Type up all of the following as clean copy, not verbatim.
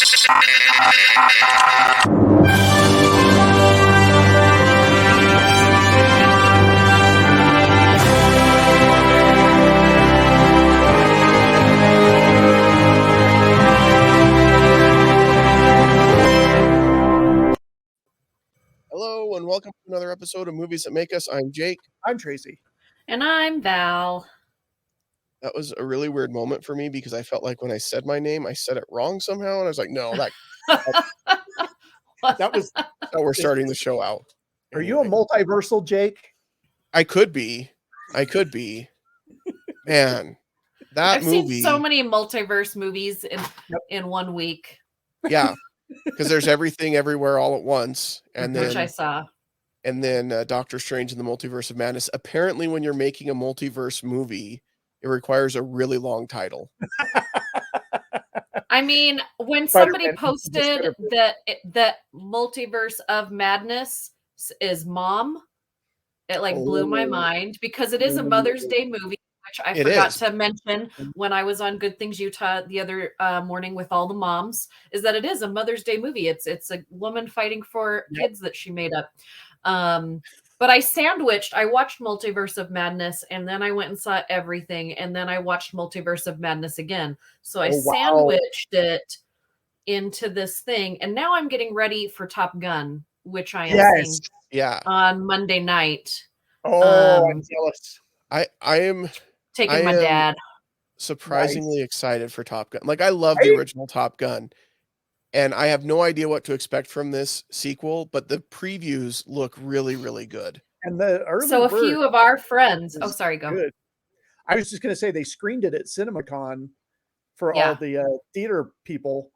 Hello and welcome to another episode of Movies That Make Us. I'm Jake. I'm Tracy. And I'm Val. That was a really weird moment for me because I felt like when I said my name, I said it wrong somehow. And I was like, no, That was how we're starting the show out. Are you a multiversal, Jake? I could be. Man, that I've movie. seen so many multiverse movies in 1 week. Yeah, because there's everything everywhere all at once. And then, which I saw. And then Doctor Strange in the Multiverse of Madness. Apparently, when you're making a multiverse movie, it requires a really long title. I mean, when somebody posted that Multiverse of Madness is Mom, it blew my mind because it is a Mother's Day movie, which I forgot to mention when I was on Good Things Utah the other morning with all the moms, is that it is a Mother's Day movie. It's a woman fighting for kids that she made up. But I watched Multiverse of Madness, and then I went and saw everything, and then I watched Multiverse of Madness again. So I sandwiched it into this thing, and now I'm getting ready for Top Gun, which I am seeing on Monday night. Oh, I'm jealous. I am taking my dad. Surprisingly excited for Top Gun. Like, I love the original Top Gun. And I have no idea what to expect from this sequel, but the previews look really, really good. And the early a few of our friends. Oh, sorry, go. Good. I was just going to say they screened it at CinemaCon for all the theater people,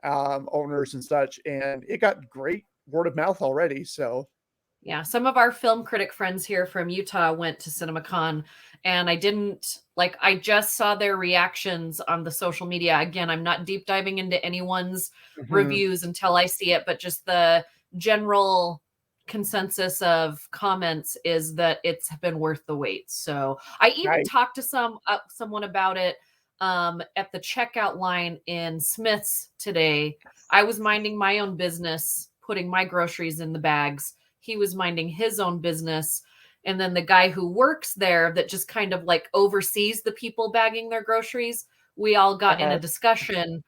owners and such, and it got great word of mouth already. So, yeah, some of our film critic friends here from Utah went to CinemaCon, and I just saw their reactions on the social media. Again, I'm not deep diving into anyone's reviews until I see it, but just the general consensus of comments is that it's been worth the wait. So I even talked to someone about it at the checkout line in Smith's today. I was minding my own business, putting my groceries in the bags. He was minding his own business. And then the guy who works there that just kind of oversees the people bagging their groceries, we all got in a discussion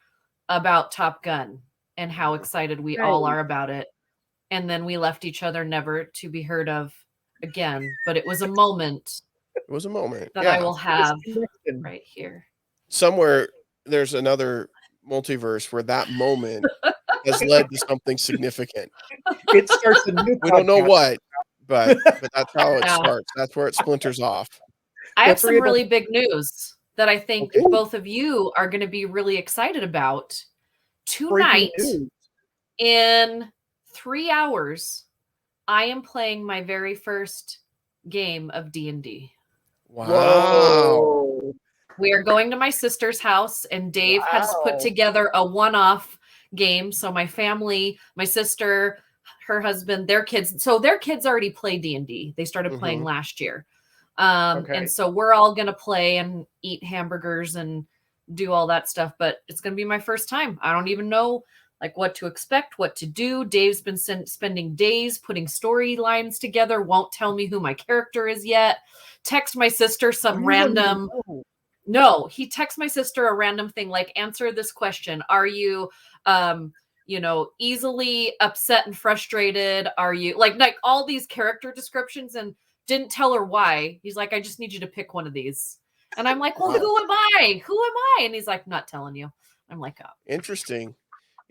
about Top Gun and how excited we all are about it. And then we left each other never to be heard of again. But it was a moment. It was a moment that I will have right here. Somewhere there's another multiverse where that moment has led to something significant. It starts a new We don't know what, but that's how it starts. That's where it splinters off. I have some really big news that I think both of you are going to be really excited about. Tonight, in 3 hours, I am playing my very first game of D&D. Wow. Whoa. We are going to my sister's house, and Dave has put together a one-off game. So my family, my sister, her husband, their kids. So their kids already play D&D. They started playing last year. And so we're all going to play and eat hamburgers and do all that stuff. But it's going to be my first time. I don't even know what to expect, what to do. Dave's been spending days putting storylines together. Won't tell me who my character is yet. Text my sister some random... No, he texts my sister a random thing answer this question. Are you, easily upset and frustrated? Are you like all these character descriptions, and didn't tell her why. He's like, I just need you to pick one of these. And I'm like, well, who am I? And he's like, not telling you. I'm like, oh. Interesting.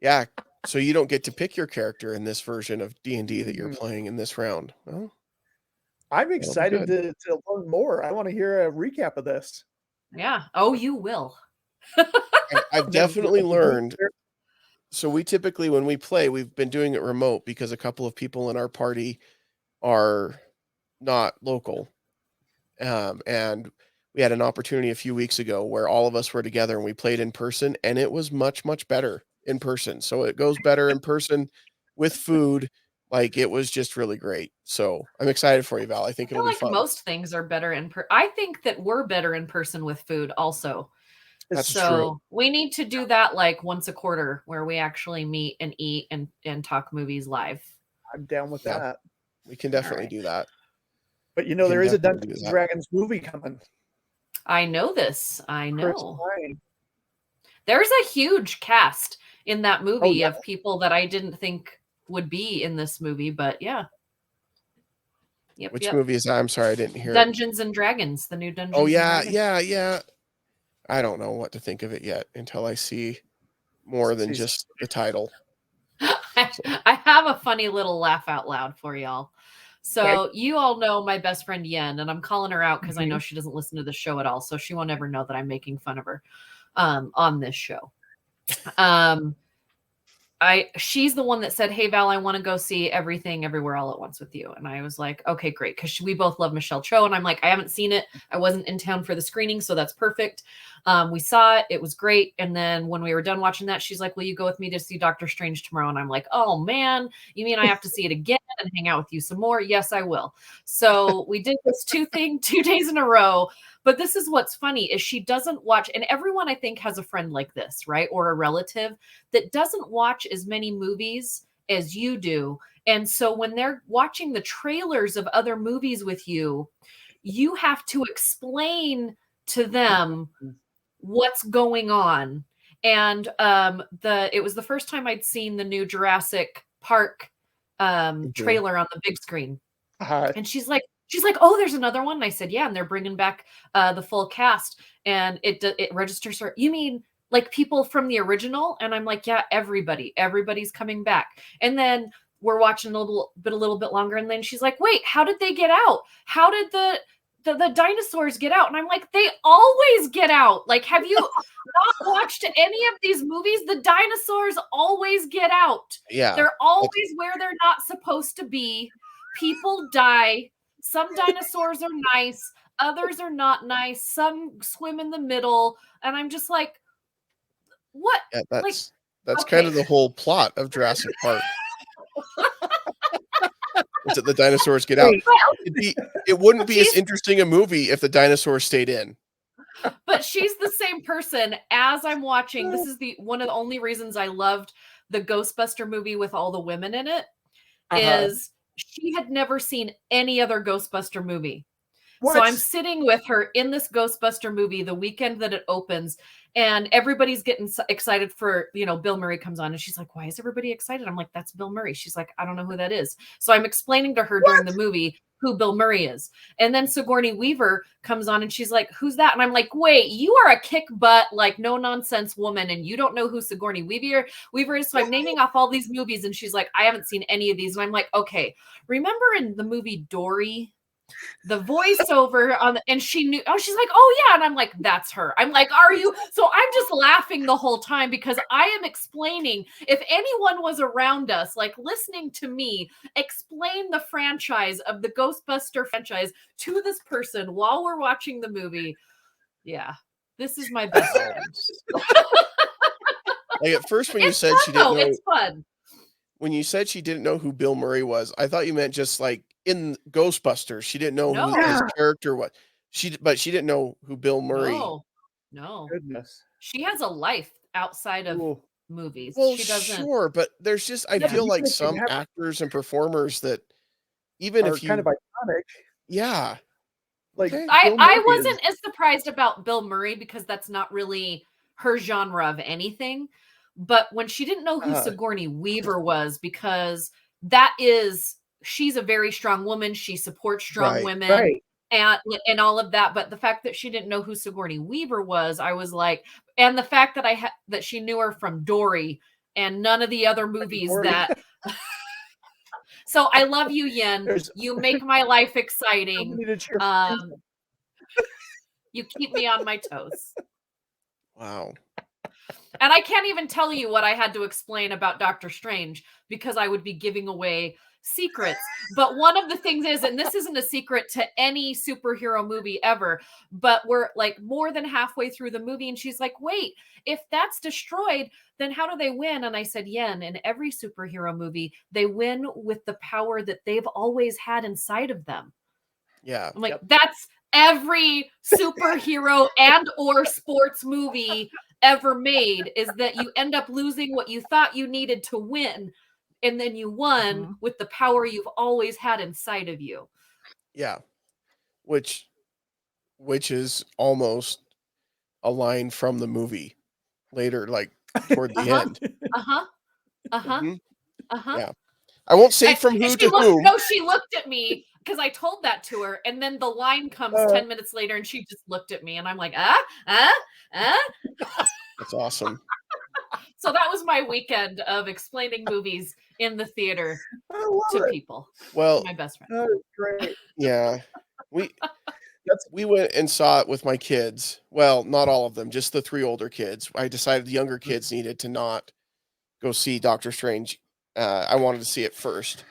Yeah. So you don't get to pick your character in this version of D&D that you're playing in this round. Well, I'm excited to learn more. I want to hear a recap of this. Yeah. Oh, you will. I've definitely learned. So we typically, when we play, we've been doing it remote because a couple of people in our party are not local. And we had an opportunity a few weeks ago where all of us were together and we played in person, and it was much, much better in person. So it goes better in person with food. It was just really great. So I'm excited for you, Val. I think it'll be fun. Most things are better in person. I think that we're better in person with food also. That's so true. we need to do that like once a quarter where we actually meet and eat and talk movies live. I'm down with that. We can definitely right. do that. But you know, We can there is a definitely do Dungeons and that. Dragons movie coming. I know this. I Chris know. Pine. There's a huge cast in that movie yeah. of people that I didn't think would be in this movie, but yeah. Yep, Which movie is that? I'm sorry, I didn't hear it. Dungeons and Dragons, the new Dungeons Oh and yeah, Dragons. yeah. I don't know what to think of it yet until I see more than just the title. I have a funny little laugh out loud for y'all. So you all know my best friend Yen, and I'm calling her out because I know she doesn't listen to the show at all, so she won't ever know that I'm making fun of her on this show. She's the one that said, "Hey Val, I want to go see Everything Everywhere All at Once with you." And I was like, "Okay, great," because we both love Michelle Cho, and I'm like, I haven't seen it. I wasn't in town for the screening, so that's perfect. We saw it; it was great. And then when we were done watching that, she's like, "Will you go with me to see Doctor Strange tomorrow?" And I'm like, "Oh man, you mean I have to see it again and hang out with you some more?" Yes, I will. So we did this 2 days in a row. But this is what's funny is she doesn't watch, and everyone I think has a friend like this, right? Or a relative that doesn't watch as many movies as you do. And so when they're watching the trailers of other movies with you, you have to explain to them what's going on. And it was the first time I'd seen the new Jurassic Park trailer on the big screen. And she's like, "Oh, there's another one." And I said, "Yeah." And they're bringing back the full cast, and it registers her. You mean like people from the original? And I'm like, "Yeah, everybody's coming back." And then we're watching a little bit longer, and then she's like, "Wait, how did they get out? How did the dinosaurs get out?" And I'm like, "They always get out. Like, have you not watched any of these movies? The dinosaurs always get out. Yeah, they're always where they're not supposed to be. People die. Some dinosaurs are nice, others are not nice. Some swim in the middle." And I'm just like, what? yeah. Like, That's okay. kind of the whole plot of Jurassic Park. Is that the dinosaurs get out? It wouldn't be as interesting a movie if the dinosaurs stayed in. But she's the same person as I'm watching. This is one of the only reasons I loved the Ghostbuster movie with all the women in it is she had never seen any other Ghostbuster movie. What? So I'm sitting with her in this Ghostbuster movie the weekend that it opens, and everybody's getting excited for, Bill Murray comes on, and she's like, "Why is everybody excited?" I'm like, "That's Bill Murray." She's like, "I don't know who that is." So I'm explaining to her during the movie who Bill Murray is. And then Sigourney Weaver comes on and she's like, "Who's that?" And I'm like, "Wait, you are a kick butt, like no nonsense woman, and you don't know who Sigourney Weaver is." So I'm naming off all these movies, and she's like, "I haven't seen any of these." And I'm like, "Okay, remember in the movie Dory, the voiceover and she knew, she's like, "Oh yeah." And I'm like, "That's her." I'm like, "Are you?" So I'm just laughing the whole time because I am explaining, if anyone was around us, like listening to me explain the franchise of the Ghostbuster franchise to this person while we're watching the movie. Yeah, this is my best friend. Like at first when you said she didn't know, it's fun. When you said she didn't know who Bill Murray was, I thought you meant just like in Ghostbusters. She didn't know who his character was. But she didn't know who Bill Murray. No. Goodness. She has a life outside of movies. Well, she doesn't. Sure, but there's just I feel like some actors and performers that even if you kind of iconic. Yeah. Like I wasn't as surprised about Bill Murray because that's not really her genre of anything. But when she didn't know who Sigourney Weaver was, because she's a very strong woman. She supports strong women and all of that. But the fact that she didn't know who Sigourney Weaver was, I was like, and the fact that that she knew her from Dory and none of the other movies that. So I love you, Yen. You make my life exciting. You keep me on my toes. Wow. And I can't even tell you what I had to explain about Doctor Strange because I would be giving away secrets. But one of the things is, and this isn't a secret to any superhero movie ever, but we're like more than halfway through the movie and she's like, "Wait, if that's destroyed, then how do they win?" And I said, "Yen, in every superhero movie, they win with the power that they've always had inside of them." Yeah. I'm like, every superhero and or sports movie ever made is that you end up losing what you thought you needed to win, and then you won with the power you've always had inside of you. Yeah. Which is almost a line from the movie later, like toward the end. Yeah. I won't say from who to whom. No, she looked at me because I told that to her, and then the line comes 10 minutes later, and she just looked at me, and I'm like, That's awesome. So that was my weekend of explaining movies in the theater to people. Well, my best friend. Oh, great. Yeah. We went and saw it with my kids. Well, not all of them, just the 3 older kids. I decided the younger kids needed to not go see Doctor Strange. I wanted to see it first.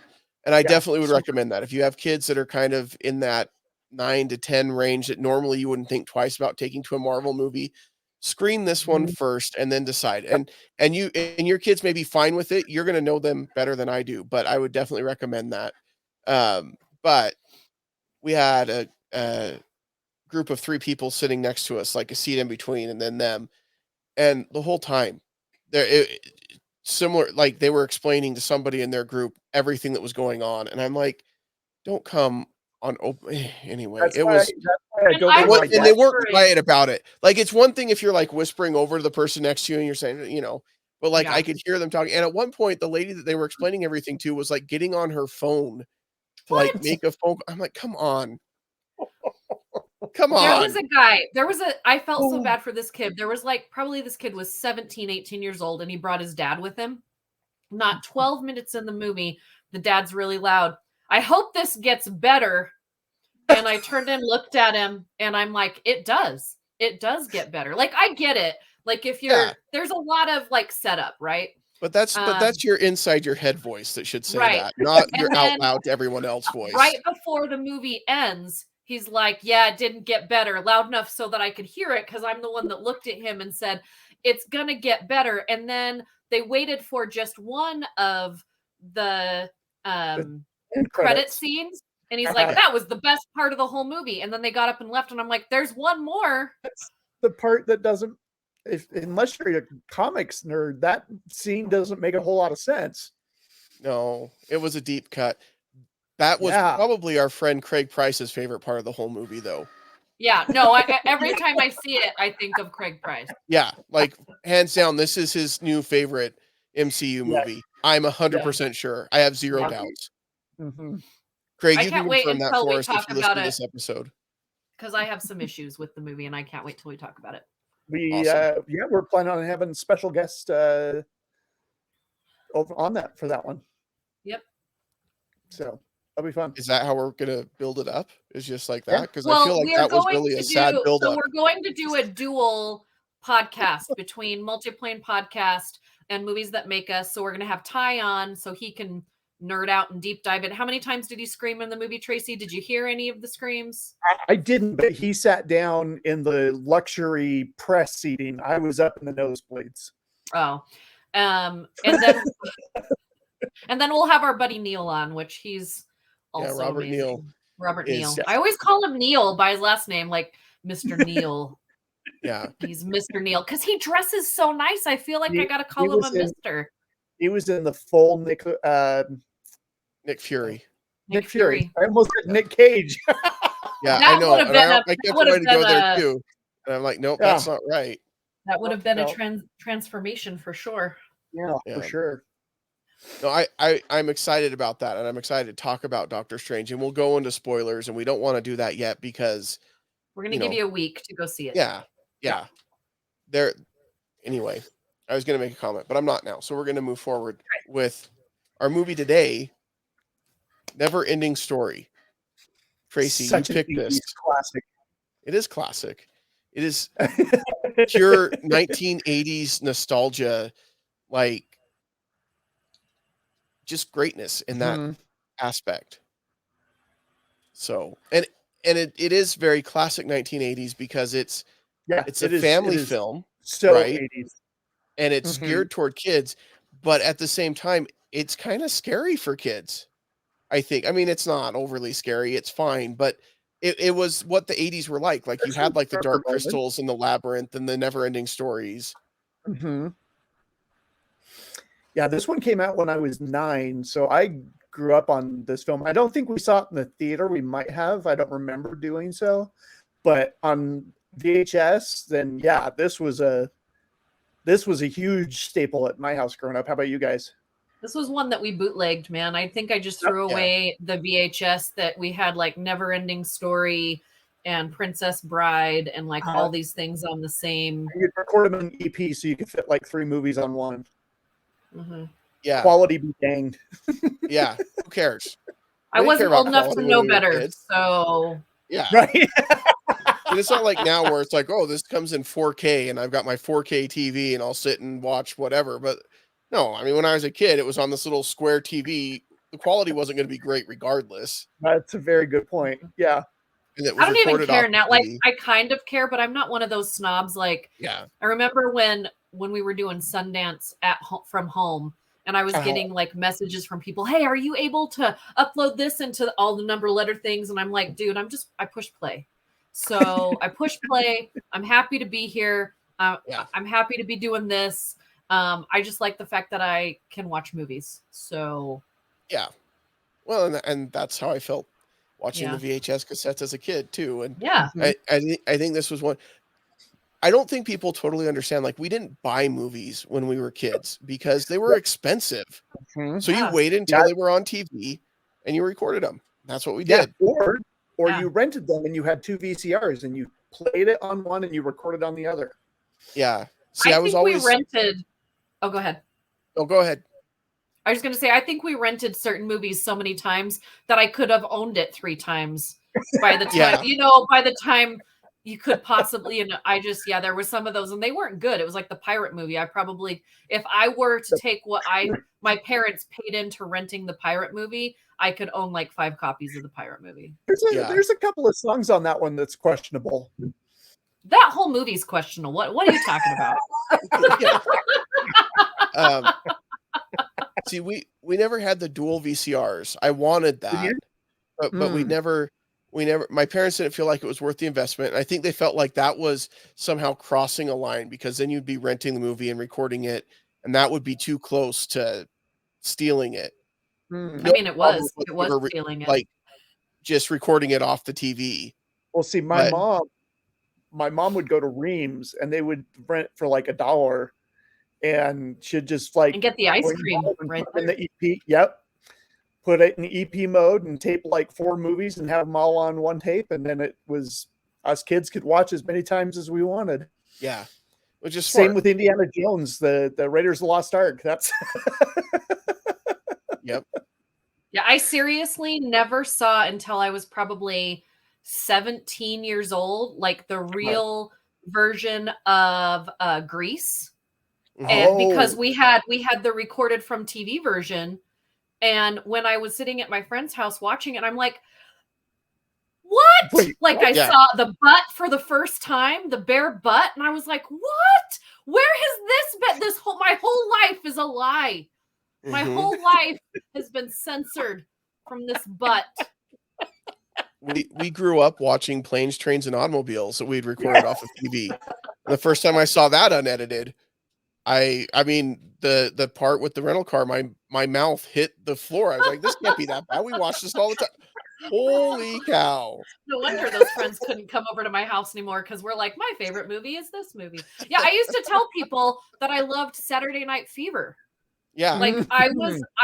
And I definitely would recommend that. If you have kids that are kind of in that 9 to 10 range that normally you wouldn't think twice about taking to a Marvel movie, screen this one first and then decide. And your kids may be fine with it. You're going to know them better than I do, but I would definitely recommend that. But we had a group of 3 people sitting next to us, like a seat in between, and then them. And the whole time, similar, like they were explaining to somebody in their group everything that was going on, and I'm like, "Don't come on open." Anyway, That's it why was, and they weren't quiet about it. Like it's one thing if you're like whispering over to the person next to you and you're saying, but like I could hear them talking. And at one point, the lady that they were explaining everything to was like getting on her phone to like make a phone. I'm like, come on. Come on. There was a guy, I felt so bad for this kid. There was like, probably this kid was 17, 18 years old, and he brought his dad with him. Not 12 minutes in the movie, the dad's really loud. I hope this gets better. And I turned and looked at him, and I'm like, it does get better. Like, I get it. Like, if there's a lot of like setup, right? But that's your inside your head voice that should say that, not your out loud to everyone else voice. Right before the movie ends, he's like, yeah, it didn't get better loud enough so that I could hear it, because I'm the one that looked at him and said, it's gonna get better. And then they waited for just one of the credit scenes, and he's like, that was the best part of the whole movie. And then they got up and left, and I'm like, there's one more. That's the part that doesn't, unless you're a comics nerd, that scene doesn't make a whole lot of sense. No, it was a deep cut. That was probably our friend Craig Price's favorite part of the whole movie, though. Yeah, no, every time I see it, I think of Craig Price. Yeah, like hands down, this is his new favorite MCU movie. I'm 100% sure. I have zero doubts. Craig, you can confirm that for us if you listen to this episode. Because I have some issues with the movie, and I can't wait till we talk about it. We're planning on having special guests over on that for that one. Yep. So that'll be fun. Is that how we're gonna build it up? Is just like that? Because I feel like that was really a sad build up. So we're going to do a dual podcast between Multiplane Podcast and Movies That Make Us. So we're gonna have Ty on so he can nerd out and deep dive in. How many times did he scream in the movie, Tracy? Did you hear any of the screams? I didn't, but he sat down in the luxury press seating. I was up in the nosebleeds. Oh, and then and then we'll have our buddy Neil on, which he's also Robert amazing. Neil. Robert Neil. I always call him Neil by his last name, like Mr. Neil. Yeah, he's Mr. Neil because he dresses so nice. I feel like I gotta call him a Mister. He was in the full Nick Fury. Nick Fury. I almost said Nick Cage. Yeah, I know. And I kept trying to go there too. And I'm like, nope, that's not right. That would have been a transformation for sure. Yeah, for sure. No, I'm excited about that, and I'm excited to talk about Doctor Strange, and we'll go into spoilers, and we don't want to do that yet because we're going to give you a week to go see it. Yeah. Anyway, I was going to make a comment, but I'm not now. So we're going to move forward with our movie today, Neverending Story. Tracy, you picked this. Classic. It is classic. It is pure 1980s nostalgia, like just greatness in that aspect. So, and it is very classic 1980s because it's a family film, so right? 80s. And it's geared toward kids, but at the same time, it's kind of scary for kids. I think. I mean, it's not overly scary. It's fine, but it was what the 80s were like. Like, you had, like, the Dark Moment. Crystals and the Labyrinth and the Neverending Stories. Mm-hmm. Yeah, this one came out when I was 9, so I grew up on this film. I don't think we saw it in the theater. We might have. I don't remember doing so. But on VHS, then yeah, this was a huge staple at my house growing up. How about you guys? This was one that we bootlegged, man. I think I just threw away the VHS that we had, like Neverending Story and Princess Bride and like all these things on the same. You'd record them in EP so you could fit like 3 movies on one. Mm-hmm. Yeah. Quality be danged. Yeah. Who cares? I wasn't old enough to know better. So yeah. Right. And it's not like now where it's like, oh, this comes in 4K and I've got my 4K TV and I'll sit and watch whatever. But no, I mean, when I was a kid, it was on this little square TV. The quality wasn't going to be great regardless. That's a very good point. Yeah. And it was I don't even care now. Like, TV. I kind of care, but I'm not one of those snobs. Like, yeah. I remember when we were doing Sundance from home, and I was getting like messages from people, hey, are you able to upload this into all the number letter things? And I'm like, dude, I push play. So I push play. I'm happy to be here. I'm happy to be doing this. I just like the fact that I can watch movies. So yeah. Well, and that's how I felt watching the VHS cassettes as a kid too. And yeah, I think this was one. I don't think people totally understand. Like, we didn't buy movies when we were kids because they were expensive. Mm-hmm. So you waited until they were on TV and you recorded them. That's what we did. Or you rented them and you had 2 VCRs and you played it on one and you recorded on the other. Yeah. See, I was always rented. Oh, go ahead. Oh, go ahead. I was going to say, I think we rented certain movies so many times that I could have owned it 3 times by the time, by the time you could possibly, and there were some of those and they weren't good. It was like the pirate movie. I probably, if I were to take what my parents paid into renting the pirate movie, I could own like 5 copies of the pirate movie. There's a couple of songs on that one that's questionable. That whole movie's questionable. What are you talking about? See, we never had the dual VCRs. I wanted that, but we never. My parents didn't feel like it was worth the investment. And I think they felt like that was somehow crossing a line because then you'd be renting the movie and recording it, and that would be too close to stealing it. I mean, it was stealing it, like just recording it off the TV. Well, see, my mom would go to Reams and they would rent for like $1. And she'd just like and get the ice cream right in the EP. Yep. Put it in EP mode and tape like 4 movies and have them all on one tape. And then it was us kids could watch as many times as we wanted. Yeah. Which is same with Indiana Jones, the Raiders of the Lost Ark. That's Yep. Yeah, I seriously never saw until I was probably 17 years old, like the real version of Grease. And because we had the recorded from TV version, and when I was sitting at my friend's house watching it, I'm like, what? I saw the butt for the first time, the bare butt, and I was like, what? Where has this been? My whole life is a lie. My whole life has been censored from this butt. We grew up watching Planes, Trains, and Automobiles that we'd recorded off of TV. And the first time I saw that unedited, I mean the part with the rental car, my mouth hit the floor. I was like, this can't be that bad. We watch this all the time. Holy cow. No wonder those friends couldn't come over to my house anymore because we're like, my favorite movie is this movie. Yeah, I used to tell people that I loved Saturday Night Fever. Yeah. Like I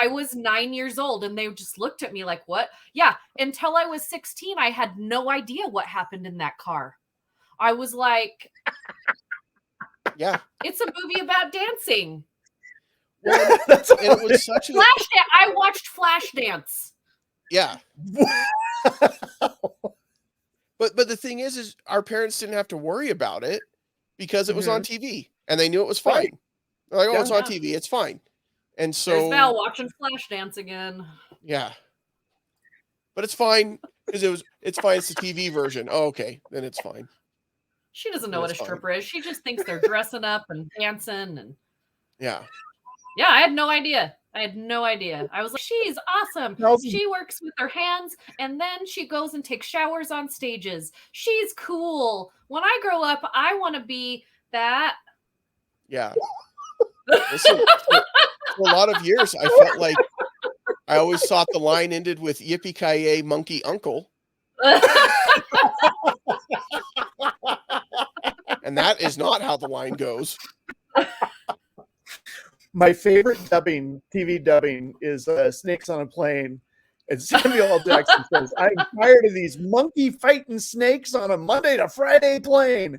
was 9 years old and they just looked at me like, what? Yeah. Until I was 16, I had no idea what happened in that car. I was like, yeah, it's a movie about dancing. Well, it was such a I watched Flashdance. Yeah. But the thing is our parents didn't have to worry about it because it was on TV and they knew it was fine. Right. They're like, oh, it's on TV, it's fine. And so there's Val watching Flashdance again. Yeah. But it's fine because it's fine. It's the TV version. Oh, okay, then it's fine. She doesn't know what a stripper is. She just thinks they're dressing up and dancing and yeah. Yeah, I had no idea. I had no idea. I was like, she's awesome. Thousand- She works with her hands and then she goes and takes showers on stages. She's cool. When I grow up, I want to be that. Yeah. Listen, for a lot of years, I felt like I always thought the line ended with yippee-ki-yay, monkey uncle. And that is not how the line goes. My favorite TV dubbing is Snakes on a Plane. And Samuel L. Jackson says, I'm tired of these monkey fighting snakes on a Monday to Friday plane.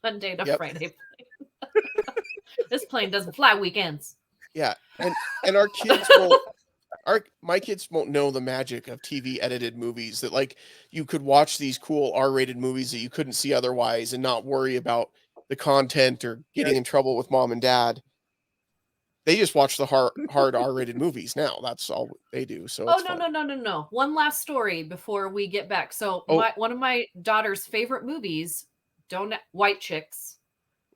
Monday to Friday plane. This plane doesn't fly weekends. Yeah. And our kids my kids won't know the magic of TV edited movies, that like you could watch these cool R-rated movies that you couldn't see otherwise and not worry about the content or getting in trouble with mom and dad. They just watch the hard R-rated movies now. That's all they do. So no. One last story before we get back. So one of my daughter's favorite movies, White Chicks,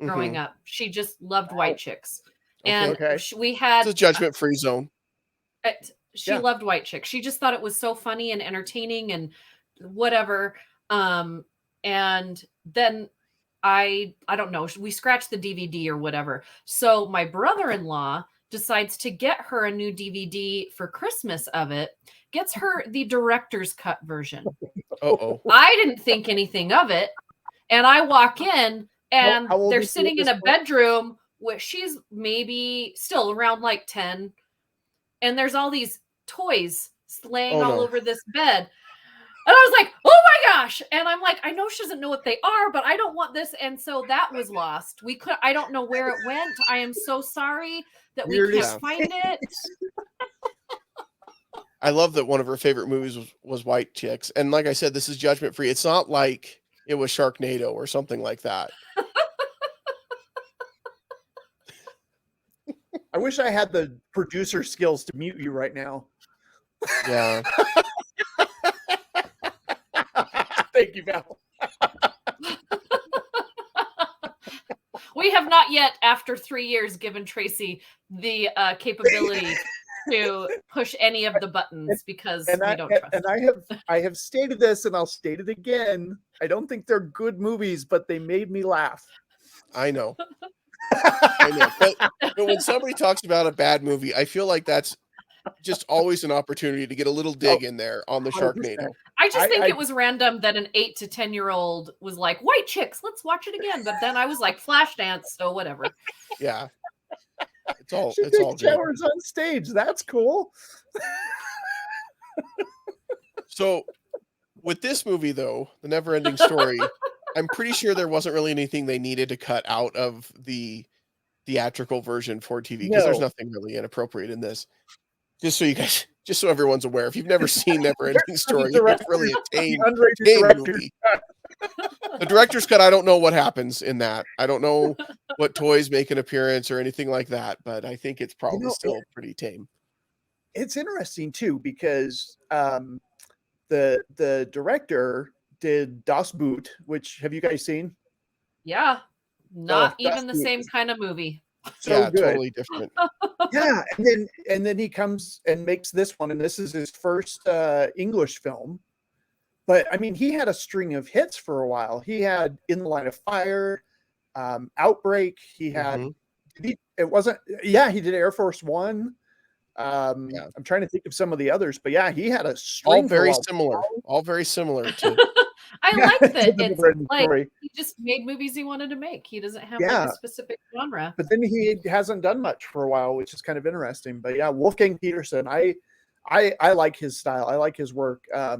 growing up. She just loved White Chicks. And we had it's a judgment-free zone. She loved White Chicks. She just thought it was so funny and entertaining and whatever. And then I don't know, we scratched the DVD or whatever. So my brother-in-law decides to get her a new DVD for Christmas of it, gets her the director's cut version. I didn't think anything of it. And I walk in and they're sitting in a bedroom where she's maybe still around like 10. And there's all these toys laying all over this bed. And I was like, oh my gosh. And I'm like, I know she doesn't know what they are, but I don't want this. And so that was lost. I don't know where it went. I am so sorry that we can't find it. I love that one of her favorite movies was White Chicks. And like I said, this is judgment free. It's not like it was Sharknado or something like that. I wish I had the producer skills to mute you right now. Yeah. Thank you, Val. We have not yet, after 3 years, given Tracy the capability to push any of the buttons because we don't trust. And I have stated this, and I'll state it again. I don't think they're good movies, but they made me laugh. I know. I know. But when somebody talks about a bad movie, I feel like that's just always an opportunity to get a little dig in there on the 100%. Sharknado. I just think it was random that an 8 to 10-year-old was like, White Chicks, let's watch it again. But then I was like, Flashdance, so whatever. Yeah. It's all showers on stage. That's cool. So with this movie, though, the Neverending Story, I'm pretty sure there wasn't really anything they needed to cut out of the theatrical version for TV because there's nothing really inappropriate in this. Just so everyone's aware, if you've never seen Neverending Story, it's really a tame movie. The director's cut, I don't know what happens in that. I don't know what toys make an appearance or anything like that, but I think it's probably still pretty tame. It's interesting too because the director did Das Boot, which have you guys seen? Yeah, not even the same kind of movie. So good. Totally different. Yeah, and then he comes and makes this one, and this is his first English film. But I mean, he had a string of hits for a while. He had In the Line of Fire, Outbreak. He had he did Air Force One. I'm trying to think of some of the others, but yeah, he had a string. All very similar to. I like that it's like he just made movies he wanted to make. He doesn't have like a specific genre. But then he hasn't done much for a while, which is kind of interesting. But yeah, Wolfgang Peterson, I like his style. I like his work. I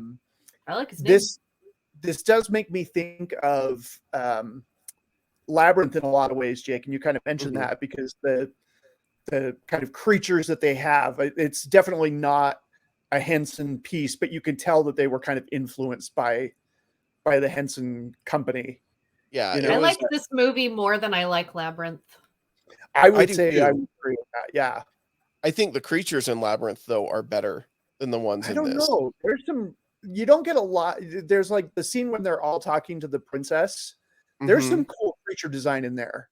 like his name. This does make me think of Labyrinth in a lot of ways, Jake, and you kind of mentioned that because the kind of creatures that they have, it's definitely not a Henson piece, but you can tell that they were kind of influenced by the Henson company. Yeah, I like this movie more than I like Labyrinth. I would say I would agree with that. Yeah, I think the creatures in Labyrinth though are better than the ones in this. I don't know. There's some you don't get a lot. There's like the scene when they're all talking to the princess. There's some cool creature design in there.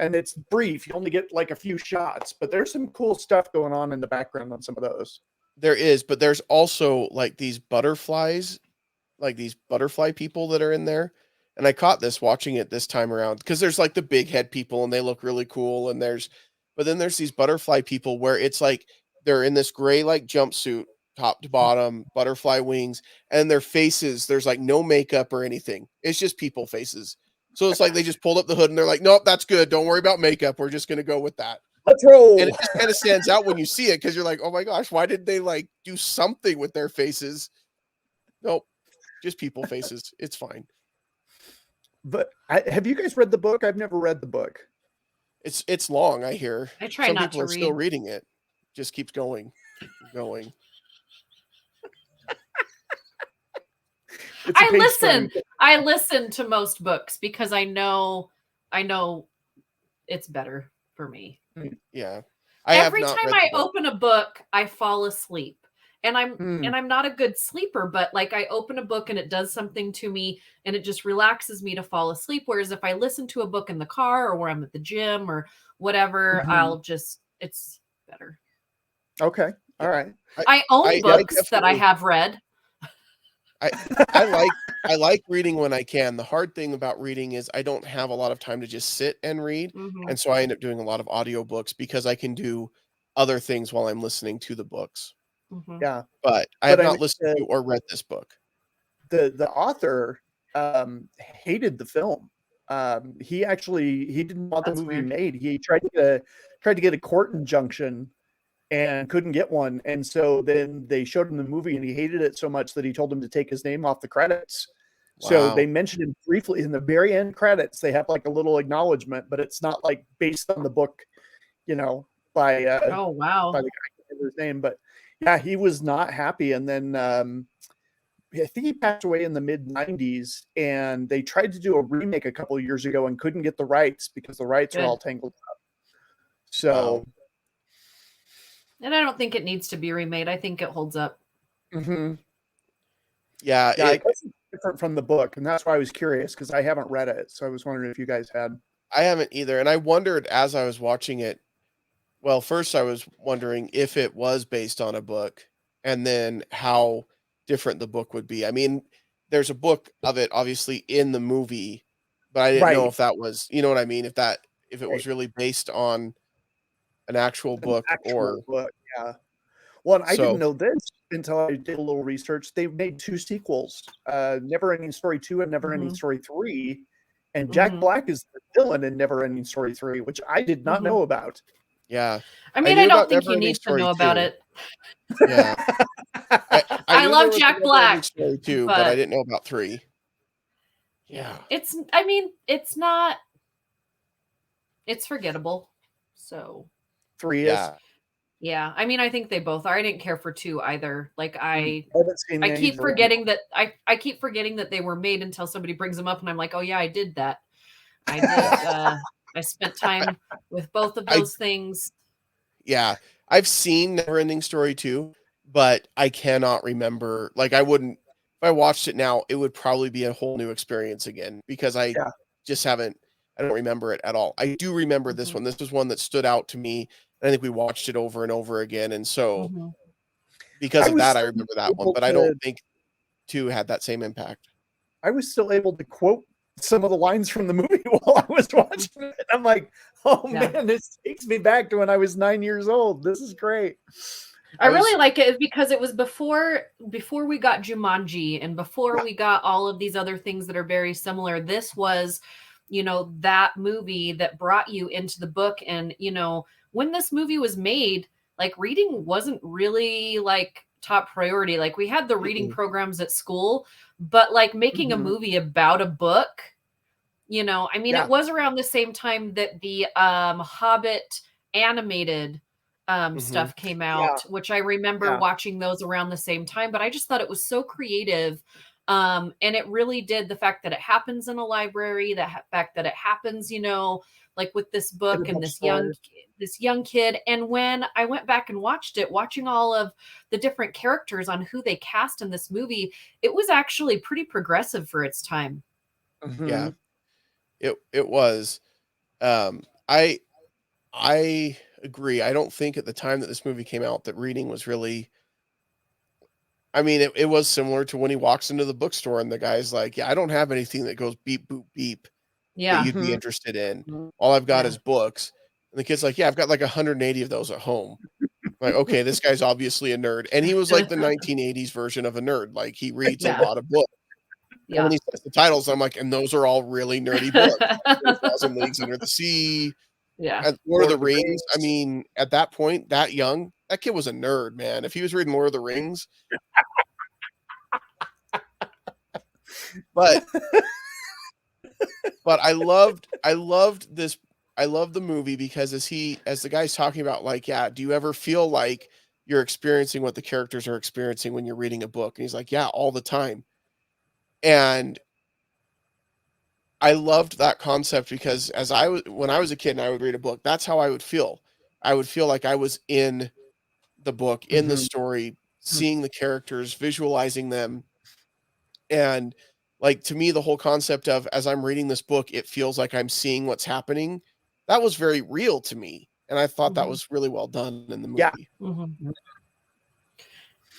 and it's brief. You only get like a few shots, but there's some cool stuff going on in the background on some of those. There is, but there's also like these butterflies, like these butterfly people that are in there. And I caught this watching it this time around because there's like the big head people and they look really cool. But then there's these butterfly people where it's like they're in this gray like jumpsuit, top to bottom, butterfly wings, and their faces, there's like no makeup or anything. It's just people faces. So it's like they just pulled up the hood and they're like, nope, that's good. Don't worry about makeup. We're just going to go with that. Let's roll. And it just kind of stands out when you see it because you're like, oh my gosh, why did they like do something with their faces? Nope, just people faces. It's fine. But have you guys read the book? I've never read the book. It's long, I hear. I try Some not people to are still read. reading it. Just keeps going. Going. It's a page listen. turn. I listen to most books because I know it's better for me. Yeah. Every time I open a book, I fall asleep. And Hmm. I'm not a good sleeper, but like I open a book and it does something to me and it just relaxes me to fall asleep. Whereas if I listen to a book in the car or where I'm at the gym or whatever, it's better. Okay. All right. I own books that I definitely have read. I like reading when I can. The hard thing about reading is I don't have a lot of time to just sit and read. Mhm. And so I end up doing a lot of audiobooks because I can do other things while I'm listening to the books. Mhm. Yeah. But I have not listened to or read this book. The author hated the film. He didn't want the That's movie weird. made. He tried to get a court injunction and couldn't get one. And so then they showed him the movie and he hated it so much that he told him to take his name off the credits. So Wow. they mentioned him briefly in the very end credits. They have like a little acknowledgement, but it's not like based on the book, by Oh wow. by the guy who his name. But yeah, he was not happy. And then I think he passed away in the mid 90s, and they tried to do a remake a couple of years ago and couldn't get the rights because the rights are all tangled up. So, Wow. And I don't think it needs to be remade. I think it holds up. yeah, Yeah, I guess it's different from the book, and that's why I was curious because I haven't read it. So I was wondering if you guys had. I haven't either. And I wondered as I was watching it. Well, first I was wondering if it was based on a book and then how different the book would be. I mean, there's a book of it obviously in the movie, but I didn't know Right. if that was, you know what I mean? If it was really based on an actual An book actual or book, yeah. Well, and I didn't so know this until I did a little research. They made 2 sequels, Neverending Story 2 and Neverending Mhm. Story 3, and Jack Mhm. Black is the villain in Neverending Story 3, which I did not Mhm. know about. yeah. I I mean, I knew don't about think you Neverending need to Story know about 2. it. Yeah. I I knew there love was Jack a Neverending Black, Story 2, but I but didn't know about 3. yeah, Yeah. it's forgettable. So 3 is. Yeah. yeah, I mean, I think they both are. I didn't care for 2 either. Like I haven't seen I either keep one. forgetting that I keep forgetting that they were made until somebody brings them up and I'm like, "Oh yeah, I did that. I did I spent time with both of I those things." Yeah, I've seen Neverending Story 2, but I cannot remember. Like, I wouldn't if I watched it now, it would probably be a whole new experience again because I Yeah. just haven't. I don't remember it at all. I do remember this Mhm. one. This was one that stood out to me. And I think we watched it over and over again, and so Mhm. because I of was that, I still remember that one. able But I to don't think 2 had that same impact. I was still able to quote some of the lines from the movie while I was watching it. I'm like, "Oh Yeah. man, this takes me back to when I was 9 years old. This is great." I I was really like it because it was before we got Jumanji and before Yeah. we got all of these other things that are very similar. This was, that movie that brought you into the book. And, when this movie was made, like reading wasn't really like top priority. Like we had the reading Mm-mm. programs at school, but like making a Mhm. movie about a book, I mean, Yeah. it was around the same time that the Hobbit animated Mhm. stuff came Yeah. out, which I remember Yeah. watching those around the same time. But I just thought it was so creative. And it really did the fact that it happens in a library, fact that it happens, like with this In a book and bookstore. this young kid. And when I went back and watched it, watching all of the different characters on who they cast in this movie, it was actually pretty progressive for its time. Yeah, Mhm. it was. I agree. I don't think at the time that this movie came out that reading was really. I mean, it was similar to when he walks into the bookstore and the guy's like, "Yeah, I don't have anything that goes beep boop beep that Yeah. you'd be Mhm. interested in. Mhm. All I've got Yeah. is books." And the kid's like, "Yeah, I've got like 180 of those at home." Like, okay, this guy's obviously a nerd, and he was like the 1980s version of a nerd. Like, he reads a Yeah. lot of books. And when Yeah. he says the titles, I'm like, and those are all really nerdy books. Like, 10,000 Leagues Under the Sea, Yeah. and Lord of Lord the of the Rings. I Rings. mean, at that point, that young, that kid was a nerd, man. If he was reading Lord of the Rings, but I loved this. I love the movie because as the guy's talking about, like, yeah, do you ever feel like you're experiencing what the characters are experiencing when you're reading a book? And he's like, yeah, all the time. And I loved that concept because when I was a kid and I would read a book, that's how I would feel. I would feel like I was in the book, in the Mhm. story, seeing the characters, visualizing them. And like, to me, the whole concept of, as I'm reading this book, it feels like I'm seeing what's happening. That was very real to me. And I thought that Mhm. was really well done in the Yeah. movie. Mhm.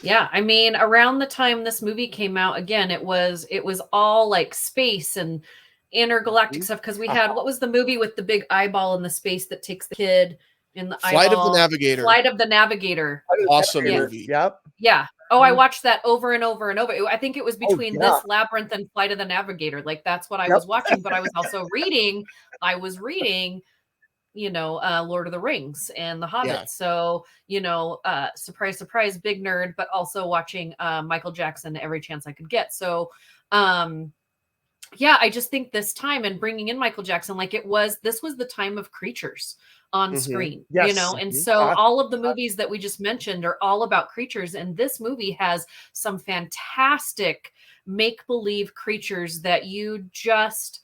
Yeah, I mean, around the time this movie came out, again, it was all like space and intergalactic Mhm. stuff because we had what was the movie with the big eyeball in the space that takes the kid in the Flight of the eyeball? Navigator. Flight of the Navigator. I was Awesome Yeah. Navigator. movie. Yep. Yeah. Oh, I Mhm. watched that over and over and over. I think it was Oh, between yeah. this Labyrinth and Flight of the Navigator. Like that's what I Yep. was watching, but I was also reading. I was reading Lord of the Rings and The Yeah. Hobbit. So, surprise, surprise, big nerd, but also watching Michael Jackson every chance I could get. So, yeah, I just think this time and bringing in Michael Jackson, like this was the time of creatures on Hmm. screen, Yes. and Hmm. so all of the movies that we just mentioned are all about creatures. And this movie has some fantastic make believe creatures that you just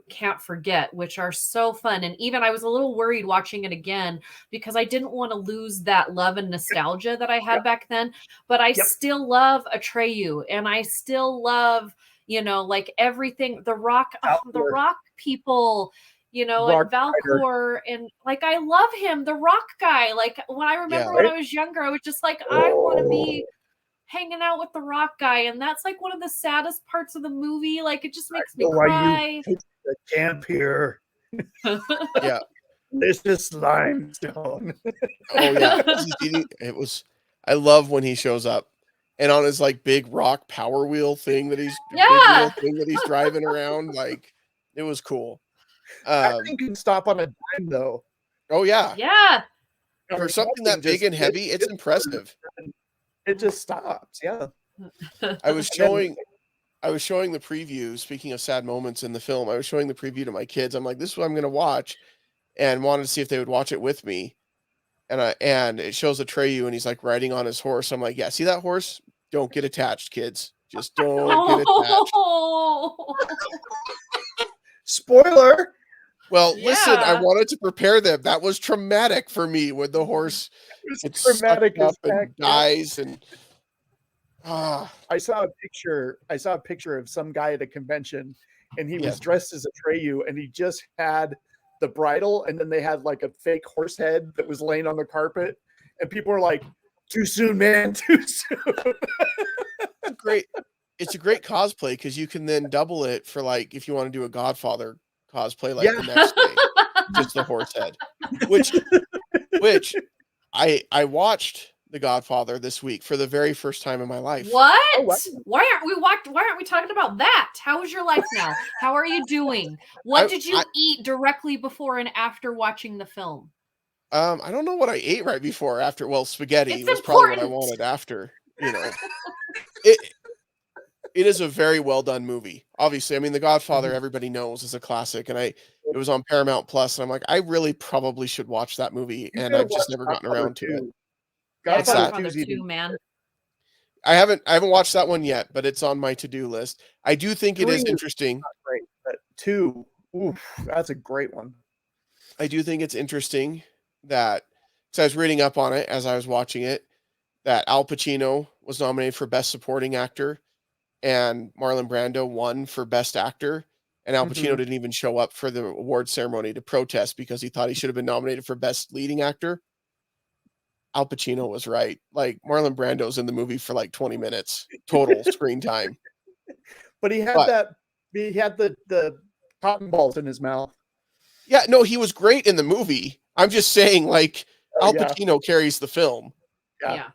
can't forget, which are so fun. And even I was a little worried watching it again because I didn't want to lose that love and nostalgia that I had Yep. back then, but I Yep. still love Atreyu and I still love like everything, the Outward. rock people, Rock and Rider. Valcor, and like I love him, the rock guy. Like when I remember Yeah. when Right? I was younger, I was just like, I want to be hanging out with the rock guy. And that's like one of the saddest parts of the movie. Like it just makes me So why you cry. pitched the camp here? Yeah. This is limestone. Oh yeah. As he's eating, I love when he shows up and on his like big rock power wheel thing big wheel Yeah. thing that he's driving around. Like, it was cool. That thing can stop on a dime, though. Oh yeah. Yeah. I For mean, something that thing that big just and heavy, it's impressive. it just stops. Yeah. I was And then showing I was showing the preview, speaking of sad moments in the film, I was showing the preview to my kids. I'm like, this is what I'm gonna watch, and wanted to see if they would watch it with me. And it shows Atreyu and he's like riding on his horse. I'm like, yeah, see that horse? Don't get attached, kids. Just don't get attached. Oh. spoiler. Well, listen, I Yeah. wanted to prepare them. That was traumatic for me when the horse It was gets sucked dramatic up as heck. and Yeah. dies and ah I saw a picture of some guy at a convention, and he yeah. was dressed as Atreyu, and he just had the bridle, and then they had like a fake horse head that was laying on the carpet, and people were like, "Too soon, man, too soon." It's a great it's a great cosplay because you can then double it for like if you want to do a Godfather cosplay like Yeah. the next day. Just the horse head. Which which I watched The Godfather this week for the very first time in my life. What? Oh, wow. Why aren't we talking about that? How is your life now? How are you doing? What did you eat directly before and after watching the film? I don't know what I ate right before or after. Well, spaghetti It's was probably what I important. wanted after, you know. It it is a very well done movie. Obviously, I mean, The Godfather, Mhm. everybody knows, is a classic, and it was on Paramount Plus, and I'm like, I really probably should watch that movie, You and gotta I've just watch never gotten Godfather around to it. 2. Yeah, What's that? Godfather 2 Godfather is 2, even man. I haven't watched that one yet, but it's on my to-do list. I do think it 3 is is interesting. not great, but 2, oof, that's a great one. I do think it's interesting that, because I was reading up on it as I was watching it, that Al Pacino was nominated for Best Supporting Actor and Marlon Brando won for Best Actor. and Al Pacino Mhm. didn't even show up for the award ceremony to protest because he thought he should have been nominated for Best Leading Actor. Al Pacino was right. Like, Marlon Brando's in the movie for like 20 minutes total screen time. But he had But the cotton balls in his mouth. yeah, no, he was great in the movie. I'm just saying, like, Al Yeah. Pacino carries the film. Yeah. Yeah.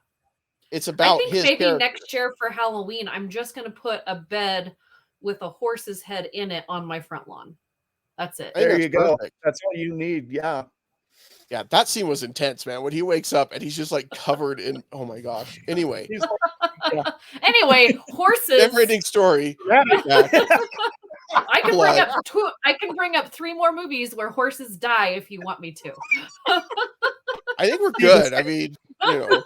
It's I about think his maybe character. next year for Halloween, I'm just going to put a bed with a horse's head in it on my front lawn. That's it. I think There that's you go. perfect. That's all you need. Yeah. Yeah, that scene was intense, man. When he wakes up and he's just like covered in, oh my gosh. Anyway, He's like, yeah. Anyway, horses. Never-ending story. Yeah. I can bring Blood. up I can bring up 3 more movies where horses die if you want me to. I think we're good. I mean, you know,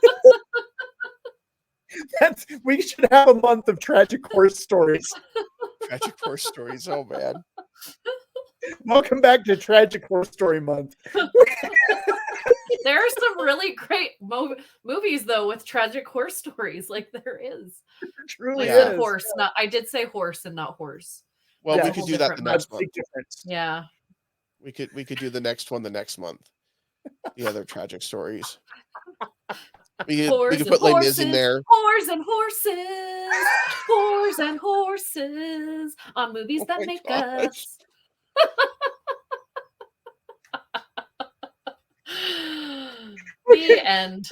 We should have a month of tragic horse stories. tragic horse stories. Oh man. Welcome back to Tragic Horse Story Month. There are some really great movies though with tragic horse stories. Like there is. It truly Like is. horse, not I did say horse and not horse. Well, Yeah, we It's a could whole do that the different next Big month. difference. Yeah. We could do the next one the next month. The other tragic stories. We could put Les Mis in there. Whores and horses, whores and horses on movies Oh that my make gosh. us. The end.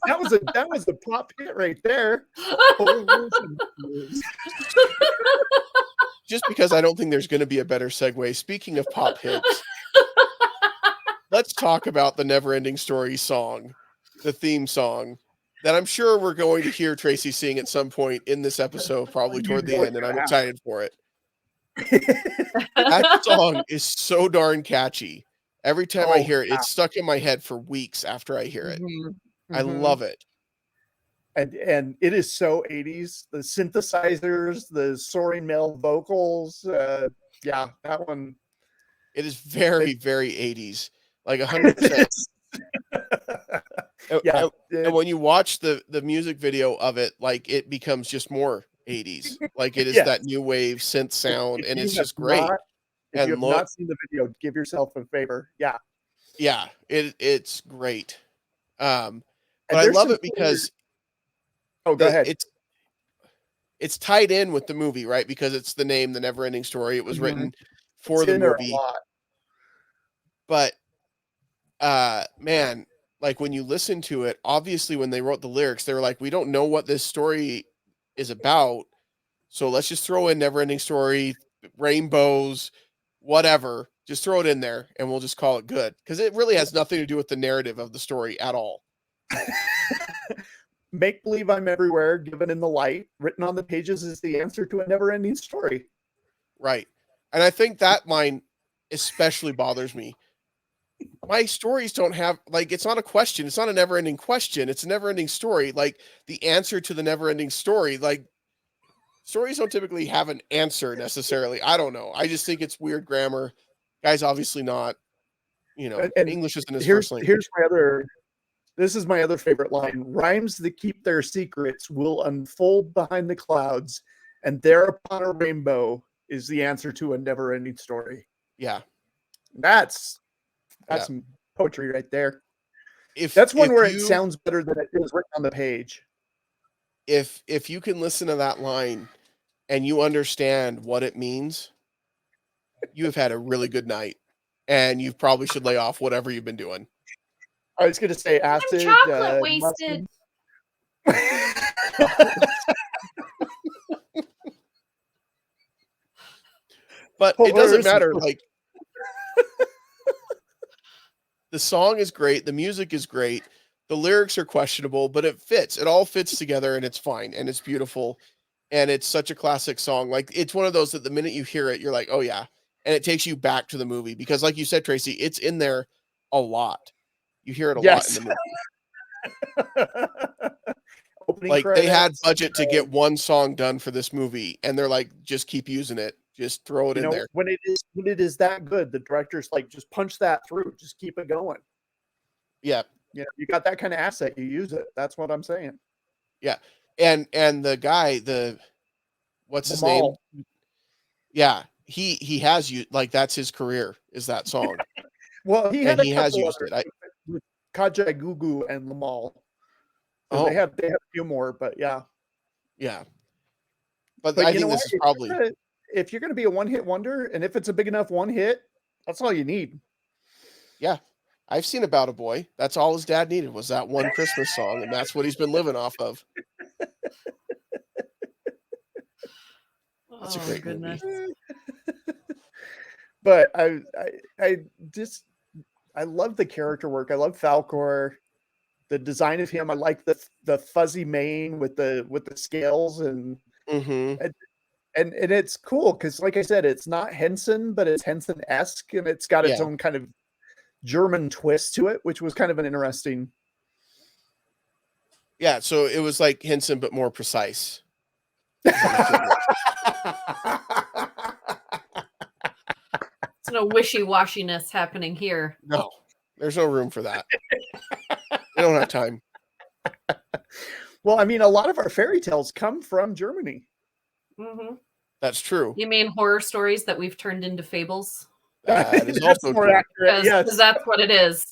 That was a pop hit right there. Just because I don't think there's going to be a better segue. Speaking of pop hits, let's talk about the Neverending Story song, the theme song, that I'm sure we're going to hear Tracy sing at some point in this episode, probably toward the end, and I'm excited for it. That song is so darn catchy. Every time I hear it, it's stuck in my head for weeks after I hear it. I love it. And it is so 80s. The synthesizers, the soaring male vocals. Yeah, that one. It is very, very 80s. Like 100%. Yeah. And when you watch the music video of it, like it becomes just more 80s. Like it is Yes. that new wave synth sound, and it's you have just great. If you And have not seen the video, give yourself a favor. Yeah. yeah, it's great. But And I there's love some it because Oh, go ahead. it's tied in with the movie, right? Because it's the name, The Neverending Story. It was written for It's the in there a movie. lot. But man, like when you listen to it, obviously when they wrote the lyrics, they were like, we don't know what this story is about, so let's just throw in Neverending Story, rainbows, whatever, just throw it in there and we'll just call it good, because it really has nothing to do with the narrative of the story at all. Make believe I'm everywhere, given in the light, written on the pages is the answer to a never-ending story. Right. And I think that line especially bothers me. My stories don't have, like, it's not a question. It's not a never-ending question. It's a never-ending story. Like, the answer to the never-ending story, like, stories don't typically have an answer necessarily. I don't know. I just think it's weird grammar. Guy's obviously not, And English isn't his first language. Here's this is my other favorite line. Rhymes that keep their secrets will unfold behind the clouds, and there upon a rainbow is the answer to a never-ending story. Yeah. That's some poetry right there. If That's one where you, it sounds better than it is written on the page. If you can listen to that line and you understand what it means, you have had a really good night, and you probably should lay off whatever you've been doing. I was going to say acid. Chocolate wasted. But it doesn't matter. Like, the song is great. The music is great. The lyrics are questionable, but it fits. It all fits together, and it's fine, and it's beautiful, and it's such a classic song. Like, it's one of those that the minute you hear it, you're like, oh yeah, and it takes you back to the movie because, like you said, Tracy, it's in there a lot. You hear it a lot in the movie. Like, they had budget to get one song done for this movie, and they're like, just keep using it. Just throw it in there. When it is that good, the director's like, just punch that through. Just keep it going. Yeah. You got that kind of asset, you use it. That's what I'm saying. Yeah. And the guy, the what's his name? Lamal. Yeah, he has you like that's his career is that song, Well, he had and a he has couple used other it. with Kajai Gugu and Lamal. So Oh they have a few more, but yeah. yeah, but But I you know think what? this is probably If you're gonna be a one-hit wonder, and if it's a big enough one hit, that's all you need. yeah. I've seen About a Boy. That's all his dad needed was that one Christmas song, and that's what he's been living off of. That's a Oh great goodness. movie. But I just I love the character work. I love Falcor, the design of him. I like the fuzzy mane with the scales Mm-hmm. and it's cool because, like I said, it's not Henson, but it's Henson-esque, and it's got its Yeah. own kind of German twist to it, which was kind of an interesting. Yeah, so it was like Henson, but more precise. It's no wishy-washiness happening here. No, there's no room for that. We don't have time. Well, I mean, a lot of our fairy tales come from Germany. Mm-hmm. That's true. You mean horror stories that we've turned into fables? That is That's also more true. accurate. Yes, Because that's what it is.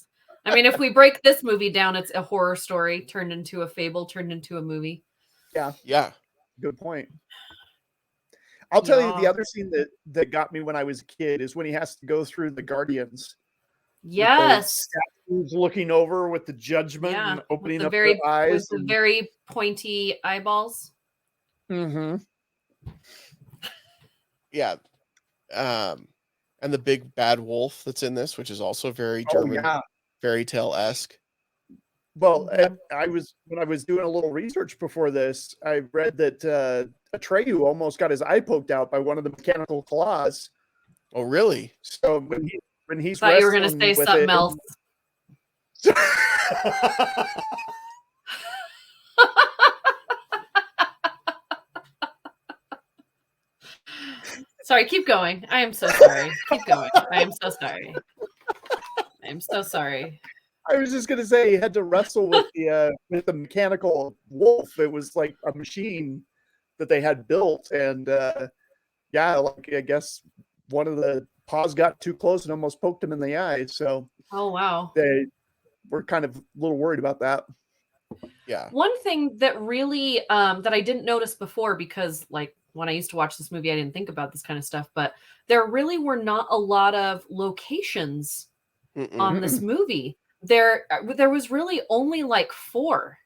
I mean, if we break this movie down, it's a horror story turned into a fable, turned into a movie. Yeah. good point. I'll tell you the Yeah. other scene that got me when I was a kid is when he has to go through the Guardians. Yes. Who's looking over with the judgment Yeah. and opening With up the their eyes. with the very pointy eyeballs. Mm-hmm. Yeah. And the big bad wolf that's in this, which is also very German fairy tale-esque. Well, when I was doing a little research before this, I read that Atreyu almost got his eye poked out by one of the mechanical claws. Oh, really? So when he's Thought you were gonna say wrestling with something it, else. Sorry, keep going. I am so sorry. Keep going. I am so sorry. I am so sorry. I was just gonna say he had to wrestle with the mechanical wolf. It was like a machine that they had built, and like I guess one of the paws got too close and almost poked him in the eye. So Oh wow. they were kind of a little worried about that. Yeah. One thing that really that I didn't notice before, because like when I used to watch this movie, I didn't think about this kind of stuff, but there really were not a lot of locations on this movie. There was really only like 4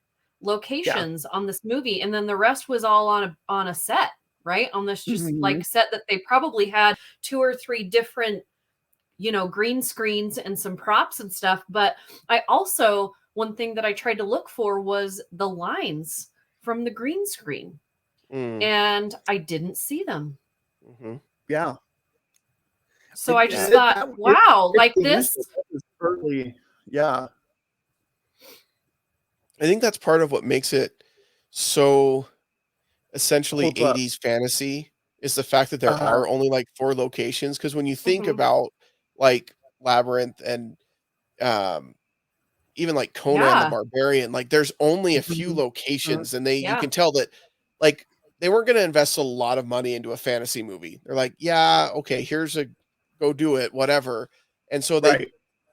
locations on this movie, and then the rest was all on a set, right? On this just like set that they probably had 2 or 3 different, green screens and some props and stuff. But I also, one thing that I tried to look for was the lines from the green screen, and I didn't see them. Yeah. So I just thought, wow, like this. Early. Yeah. I think that's part of what makes it so essentially Holds up. 80s fantasy is the fact that there are only like 4 locations. Because when you think about like Labyrinth and even like Conan the Barbarian, like there's only a few locations, and you can tell that like they weren't going to invest a lot of money into a fantasy movie. They're like, yeah, okay, go do it, whatever. And so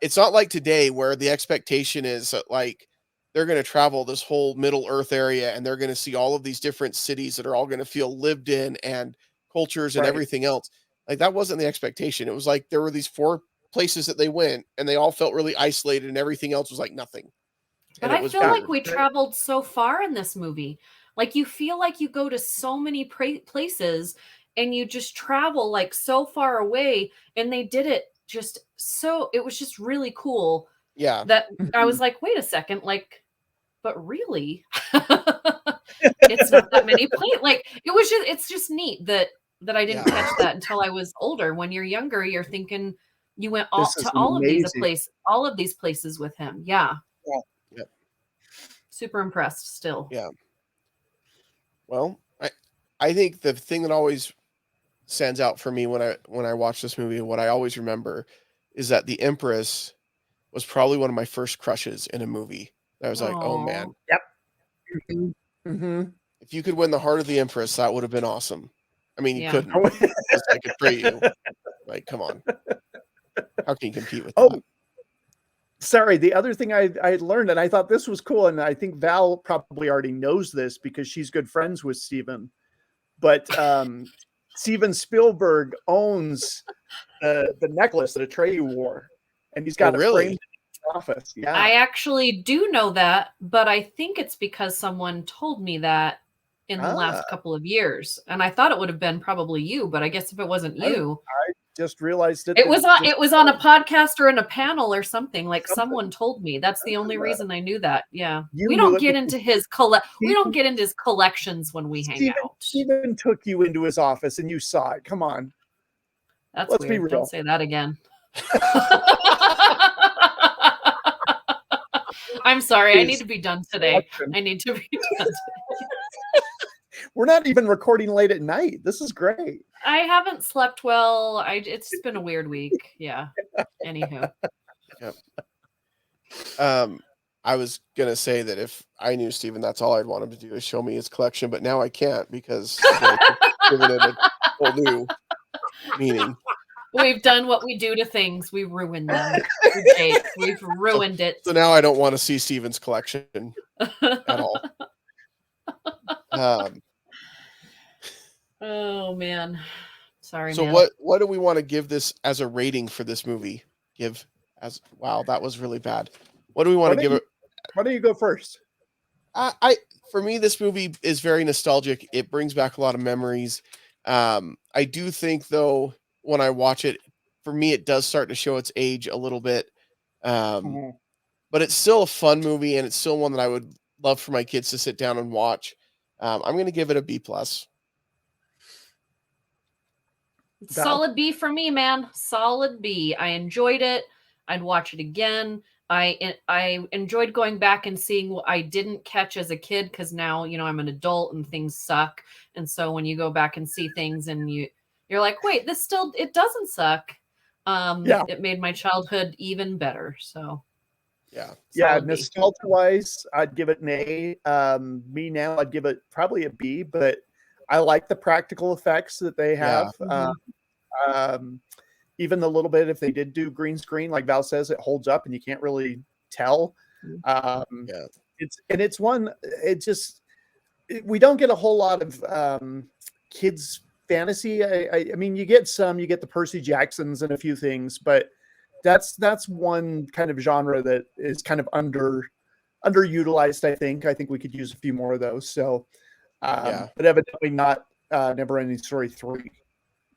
it's not like today where the expectation is that like they're going to travel this whole Middle Earth area and they're going to see all of these different cities that are all going to feel lived in and cultures and everything else. Like that wasn't the expectation. It was like there were these 4 places that they went and they all felt really isolated and everything else was like nothing. But I feel like we traveled so far in this movie. Like you feel like you go to so many places and you just travel like so far away, and they did it just so, it was just really cool. Yeah. That I was like, wait a second, like, but really? It's not that many places. Like it's just neat that I didn't catch that until I was older. When you're younger, you're thinking you went all of these places with him. Yeah. Yep. Super impressed still. Yeah. Well, I think the thing that always stands out for me when I watch this movie, what I always remember is that the Empress was probably one of my first crushes in a movie. I was like, oh man. Yep. Mm-hmm. If you could win the heart of the Empress, that would have been awesome. I mean, you Yeah. couldn't. Because I could pray you. Like, come on. How can you compete with Oh, that? sorry. The other thing I learned, and I thought this was cool, and I think Val probably already knows this because she's good friends with Steven. But Steven Spielberg owns the necklace that Atreyu wore, and he's got it really? framed in his office. Yeah, I actually do know that, but I think it's because someone told me that in the last couple of years, and I thought it would have been probably you, but I guess if it wasn't you, I just realized it was on a podcast or in a panel or something. Like someone told me. That's the only reason I knew that. Yeah, we don't get into his collections when we hang out. Steven took you into his office and you saw it. Come on, That's let's weird. be real. Don't say that again. I'm sorry. I need to be done today. We're not even recording late at night. This is great. I haven't slept well. It's been a weird week. Yeah. Anywho. Yep. I was gonna say that if I knew Steven, that's all I'd want him to do is show me his collection, but now I can't because I've given it a whole new meaning. We've done what we do to things. We ruined them. We've ruined it. So now I don't want to see Steven's collection at all. Oh man. Sorry. So man. what do we want to give this as a rating for this movie? Wow, that was really bad. What do we want to give it? Why don't you go first? For me, this movie is very nostalgic. It brings back a lot of memories. I do think though, when I watch it, for me, it does start to show its age a little bit. But it's still a fun movie, and it's still one that I would love for my kids to sit down and watch. I'm going to give it a B+. Solid B for me, man. Solid B. I enjoyed it. I'd watch it again. I enjoyed going back and seeing what I didn't catch as a kid because now, I'm an adult and things suck. And so when you go back and see things and you're like, wait, it doesn't suck. It made my childhood even better. So yeah. Nostalgia-wise, I'd give it an A. Me now, I'd give it probably a B, but I like the practical effects that they have. Yeah. Even the little bit, if they did do green screen, like Val says, it holds up and you can't really tell. We don't get a whole lot of kids fantasy. I mean, you get the Percy Jacksons and a few things, but that's one kind of genre that is kind of underutilized. I think we could use a few more of those. So, but evidently not Neverending Story 3.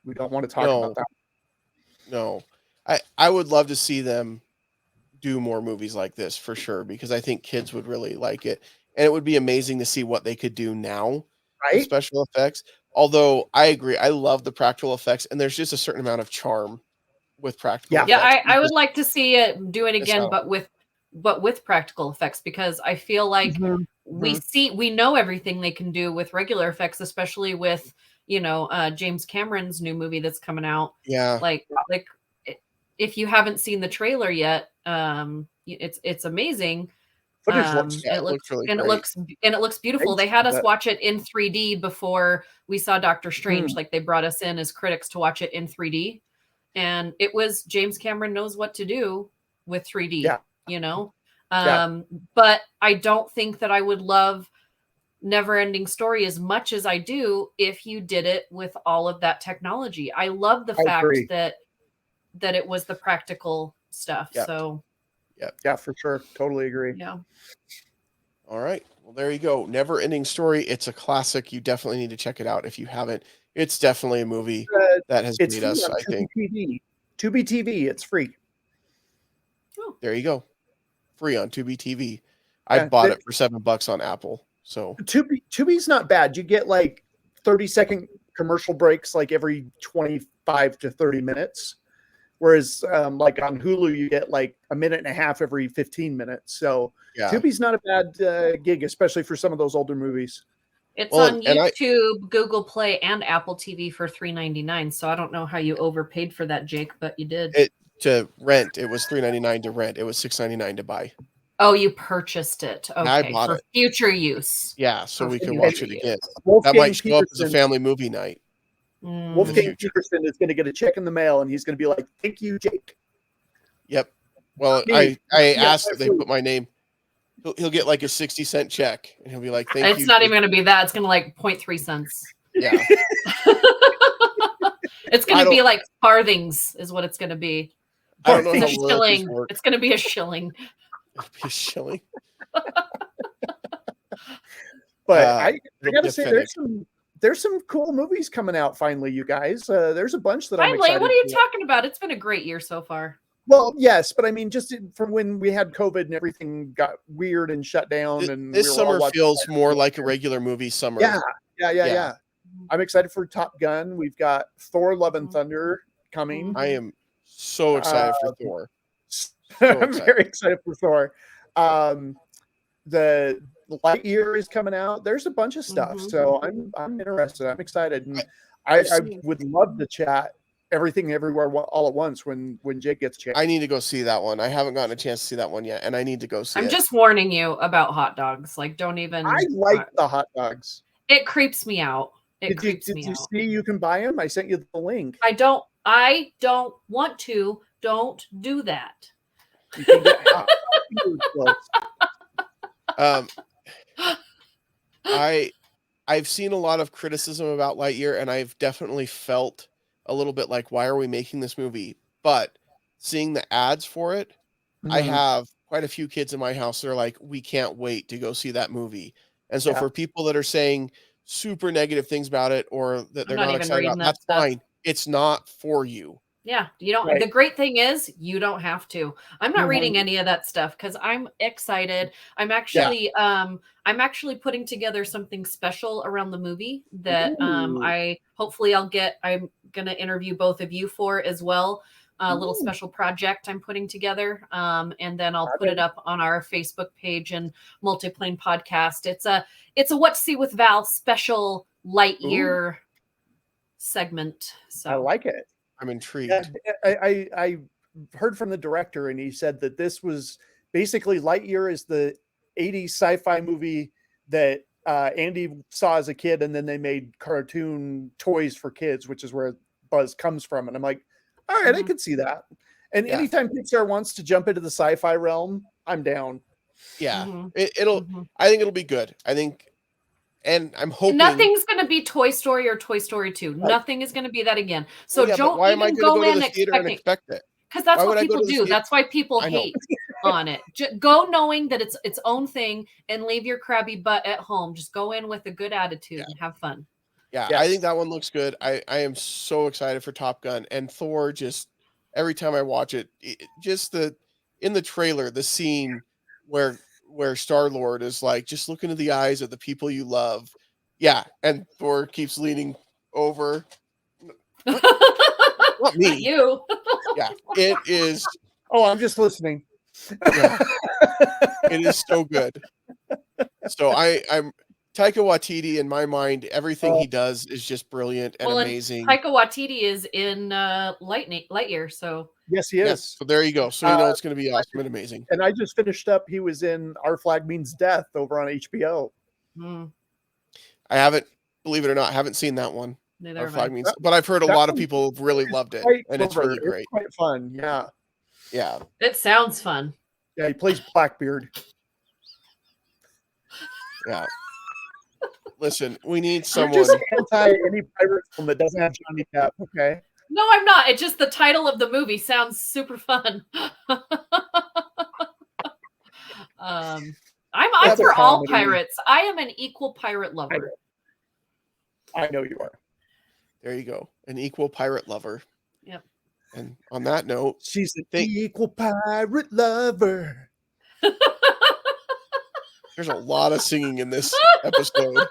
We don't want to talk about that. No, I would love to see them do more movies like this for sure, because I think kids would really like it. And it would be amazing to see what they could do now with special effects. Although I agree, I love the practical effects, and there's just a certain amount of charm with practical effects. Yeah, I would like to see it do it again, but with practical effects, because I feel like we know everything they can do with regular effects, especially with James Cameron's new movie that's coming out. Yeah. Like if you haven't seen the trailer yet, it's amazing. It looks really great. It looks beautiful. They had us watch it in 3D before we saw Doctor Strange. Like they brought us in as critics to watch it in 3D. And it was James Cameron knows what to do with 3D, but I don't think that I would love Neverending Story as much as I do if you did it with all of that technology. I love the fact that it was the practical stuff. So yeah, for sure. Totally agree. Yeah. All right. Well, there you go. Neverending Story. It's a classic. You definitely need to check it out if you haven't. It's definitely a movie that has made us, I think. Tubi TV. It's free. Oh. There you go. Free on Tubi TV. I bought it for $7 on Apple. So Tubi's not bad. You get like 30-second commercial breaks like every 25 to 30 minutes. Whereas like on Hulu, you get like a minute and a half every 15 minutes. So Tubi's not a bad gig, especially for some of those older movies. It's on YouTube, Google Play, and Apple TV for $3.99. So I don't know how you overpaid for that, Jake, but you did. To rent, it was $3.99 to rent. It was $6.99 to buy. Oh, you purchased it. Okay, I bought for it. Future use. Yeah, so we can watch it again. Wolfgang That might show Peterson, up as a family movie night. Wolfgang future. Peterson is going to get a check in the mail, and he's going to be like, "Thank you, Jake." Yep. Well, Me. I Yeah, asked that they put my name. He'll get like a 60-cent check, and he'll be like, "Thank you." It's not even going to be that. It's going to like 0.3 cents. Yeah. It's going to be like farthings, is what it's going to be. I don't know It's how a royalties shilling. work. It's going to be a shilling. It'll be a shilling. But I it'll gotta be a say, Finnick. there's some cool movies coming out finally, you guys. There's a bunch that I'm Finally, excited what are you for. talking about? It's been a great year so far. Well, yes, but I mean, just from when we had COVID and everything got weird and shut down, and This we were summer all watching feels more like a regular movie summer. Yeah. I'm excited for Top Gun. We've got Thor: Love and Thunder coming. I am so excited for Thor. I'm very excited for Thor. The Lightyear is coming out. There's a bunch of stuff, so I'm interested. I'm excited, and I would love to chat Everything Everywhere All at Once when Jake gets a chance. I need to go see that one. I haven't gotten a chance to see that one yet, and I need to go see it. I'm just warning you about hot dogs. Like, don't even. I like the hot dogs. It creeps me out. Did you see you can buy them? I sent you the link. I don't want to. Don't do that. You can get I've seen a lot of criticism about Lightyear, and I've definitely felt a little bit like, why are we making this movie? But seeing the ads for it, I have quite a few kids in my house that are like, we can't wait to go see that movie. And so for people that are saying super negative things about it, or that they're not excited about, that's fine. It's not for you. Yeah, you don't. The great thing is you don't have to. I'm not reading any of that stuff because I'm excited. I'm actually putting together something special around the movie that I'm gonna interview both of you for as well. A little special project I'm putting together, and then I'll put it up on our Facebook page and Multiplane Podcast. It's a What to See with Val special Lightyear segment. So I like it. I'm intrigued. Yeah, I heard from the director, and he said that this was basically Lightyear is the 80s sci-fi movie that Andy saw as a kid, and then they made cartoon toys for kids, which is where Buzz comes from. And I'm like, all right, I could see that. And anytime Pixar wants to jump into the sci-fi realm, I'm down. Yeah, I think it'll be good. I think. And I'm hoping nothing's going to be Toy Story or Toy Story 2. Right. Nothing is going to be that again. So don't why am I go to in the theater and expect it? Because that's what people do. That's why people hate on it. Go knowing that it's its own thing and leave your crabby butt at home. Just go in with a good attitude and have fun. Yeah, I think that one looks good. I am so excited for Top Gun and Thor. Just every time I watch it, just in the trailer, the scene where Star-Lord is like, just look into the eyes of the people you love. Yeah. And Thor keeps leaning over. Not me. Not you. Yeah. It is. Oh, I'm just listening. Yeah. It is so good. So I'm Taika Waititi, in my mind, everything he does is just brilliant and amazing. And Taika Waititi is in Lightyear, so yes, he is. Yes, so there you go. So you know it's going to be awesome and amazing. And I just finished up. He was in Our Flag Means Death over on HBO. I haven't, believe it or not, haven't seen that one. Neither Our have Flag I. Means, but I've heard a lot of people have really loved it, and it's really great. It's quite fun. Yeah. Yeah. It sounds fun. Yeah, he plays Blackbeard. Yeah. Listen, we need someone. You're just anti any pirate film that doesn't have Johnny Depp, okay? No, I'm not. It's just the title of the movie sounds super fun. I'm for all pirates. I am an equal pirate lover. I know you are. There you go. An equal pirate lover. Yep. And on that note, she's an equal pirate lover. There's a lot of singing in this episode.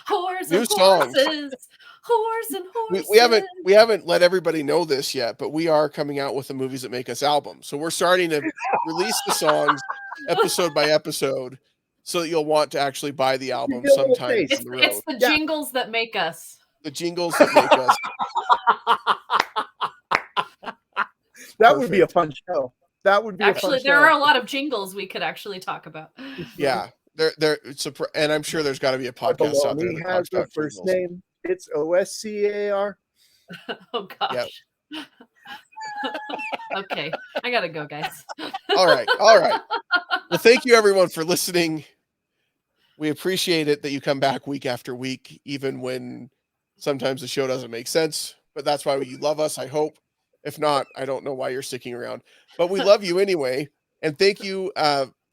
Whores New and songs. horses. Whores and horses. We haven't let everybody know this yet, but we are coming out with the Movies That Make Us album. So we're starting to release the songs episode by episode, so that you'll want to actually buy the album sometime. It's the jingles that make us. The jingles that make us. That would be a fun show. That would be actually. There are a lot of jingles we could actually talk about. Yeah, and I'm sure there's got to be a podcast out there that talks about first name. It's O-S-C-A-R. Oh gosh. Okay, I gotta go, guys. All right. Well, thank you everyone for listening. We appreciate it that you come back week after week, even when sometimes the show doesn't make sense. But that's why you love us, I hope. If not, I don't know why you're sticking around. But we love you anyway. And thank you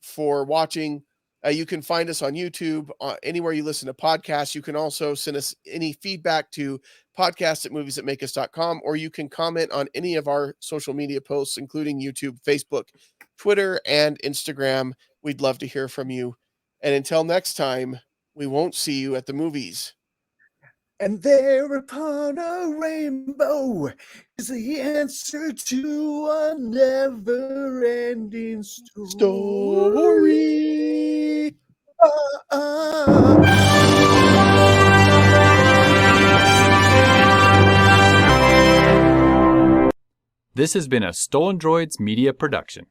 for watching. You can find us on YouTube, anywhere you listen to podcasts. You can also send us any feedback to podcast@moviesthatmakeus.com, or you can comment on any of our social media posts, including YouTube, Facebook, Twitter, and Instagram. We'd love to hear from you. And until next time, we won't see you at the movies. And there upon a rainbow is the answer to a never-ending story. This has been a Stolen Droids Media production.